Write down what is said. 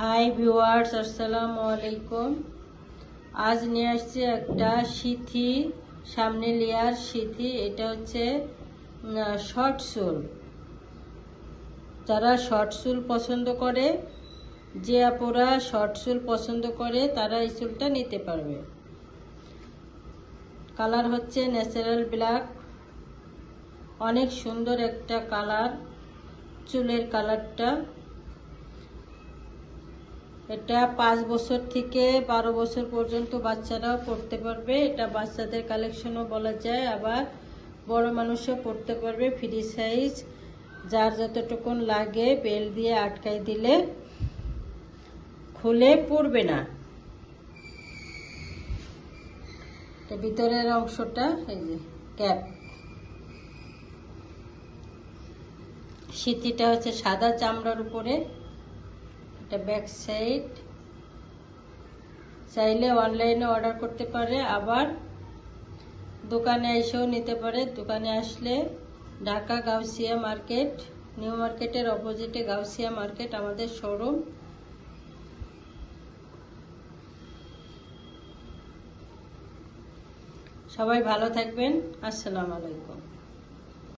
Hi viewers, আসসালামু আলাইকুম। আজ নিয়ে আসছি একটা সিথি, সামনে লেয়ার সিথি। এটা হচ্ছে শর্ট চুল। যারা শর্ট চুল পছন্দ করে, যে আপুরা শর্ট চুল পছন্দ করে তারা এই চুলটা নিতে পারবে। কালার হচ্ছে ন্যাচারাল ব্ল্যাক, অনেক সুন্দর একটা কালার চুলের কালারটা। এটা 5 বছর থেকে 12 বছর পর্যন্ত বাচ্চারাও পড়তে পারবে। এটা বাচ্চাদের কালেকশনও বলা যায়, আবার বড় মানুষও পড়তে পারবে। ফ্রি সাইজ, যার যতটুকুন লাগে বেল দিয়ে আটকাই দিলে খুলে পড়বে না। এটা ভিতরের অংশটা, এই যে ক্যাপ। সিথিটা হচ্ছে সাদা চামড়ার উপরে। এটা ব্যাক সাইড। চাইলে অনলাইনে অর্ডার করতে পারে, আবার দোকানে এসেও নিতে পারে। দোকানে আসলে ঢাকা গাউসিয়া মার্কেট, নিউ মার্কেটের অপোজিটে গাউসিয়া মার্কেট আমাদের শোরুম। সবাই ভালো থাকবেন। আসসালামু আলাইকুম।